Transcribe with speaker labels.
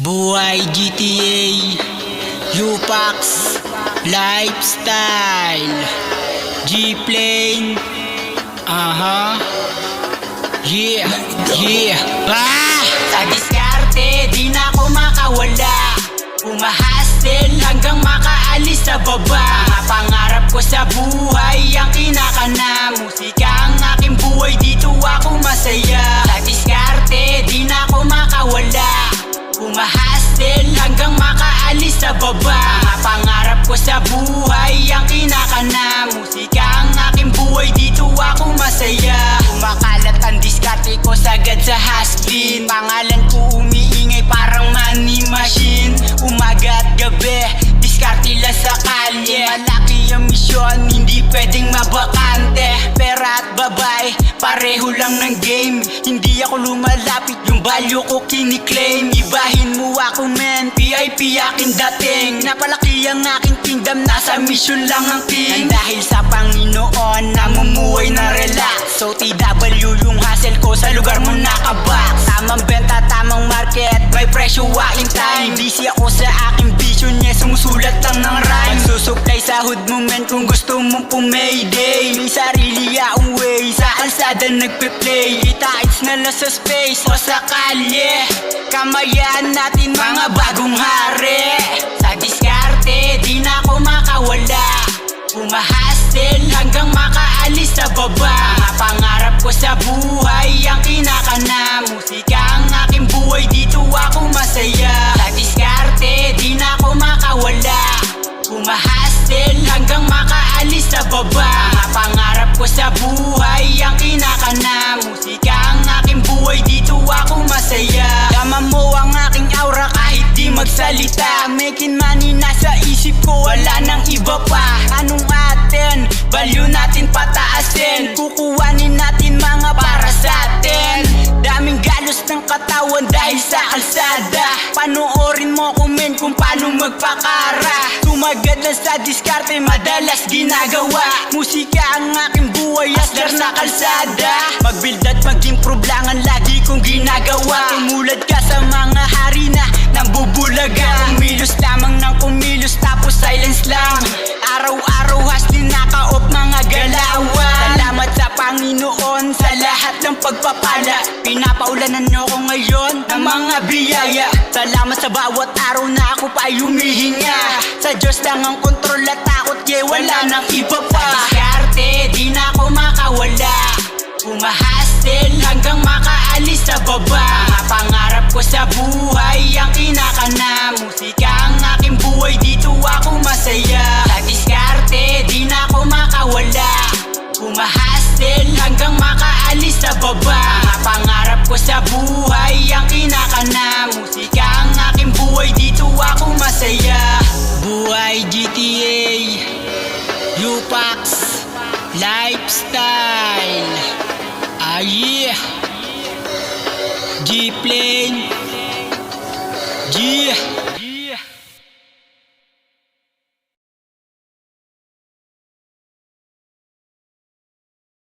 Speaker 1: Buhay GTA, Upax, Lifestyle, G-Plane, yeah, Sa diskarte, di na ako makawala. Umahasel hanggang makaalis sa baba. Mga pangarap ko sa buhay ang kinakana. Musika ang aking buhay, dito ako masaya. Sa diskarte, di na ako makawala. Umahasel hanggang makaalis sa baba. Mga pangarap ko sa buhay ang kinakana. Musika ang aking buhay, dito ako masaya. Kumakalat ang diskarte ko sagad sa hustling. Pangalan ko umiingay parang money machine. Umaga at gabi, diskarte lang sa kalye. Malaki ang misyon, hindi pwedeng mabakante. Pera at babae, pareho lang ng game. Hindi ako lumalapit, yung value ko kiniklaim. Ibahin mo ako men, VIP aking dating. Napalaki ang aking kingdom, nasa mission lang ang king. Dahil sa Panginoon, namumuhay na relax. So TW yung hustle ko, sa lugar mo nakabox. Tamang benta, tamang market, may presyo in time. Busy ako sa aking vision niya, sumusulat lang ng rhyme. Magsusupply sa hood mo men kung gusto mong pumayday. May sarili akong way, sa kalsada nagpe-play. Itaits na lang sa space o sa kalye. Kamayaan natin mga bagong hari. Sa diskarte, di na ako makawala. Umahasel hanggang makaalis sa baba. Mga pangarap ko sa buhay ang kinakana. Musika ang aking buhay, dito ako masaya. Sa diskarte, di na ako makawala. Umahasel hanggang makaalis sa baba. Mga pangarap ko sa buhay ang kinakana. Musika ang aking buhay, dito ako masaya. Tama mo ang aking aura kahit di magsalita. Making money nasa isip ko, wala nang iba pa. Anong atin? Value natin pataasin. Kukuhanin natin mga para sa atin. Daming galos ng katawan dahil sa kalsada. Panoorin mo ko men kung paano magpakara. Tumagad lang sa diskarte, madalas ginagawa. Musika ang aking buhay, aslar na kalsada. Mag-build at mag-improve lang ang lagi kong ginagawa. Tumulad ka sa mga hari na nambubulaga. Kumilos lamang ng kumilos tapos silence lang. Araw-araw hustling, naka-off mga galawan. Salamat sa Panginoon sa lahat ng pagpapala. Pinapaulanan nyo ko ngayon ng mga biyaya. Salamat sa bawat araw na ako pa humihinga. Sa Diyos lang ang kontrol at takot, wala nang iba pa. Sa diskarte, di na ako makawala. Umahasel hanggang makaalis sa baba. Mga pangarap ko sa buhay ang kinakana. Musika ang aking buhay, dito ako masaya. Sa diskarte, di na ako makawala. Umahasel hanggang makaalis sa baba. Mga pangarap ko sa buhay ang kinakana. Musika ang aking buhay, dito ako masaya. Buhay GTA, Upax, Lifestyle, yeah, G-Plane, yeah.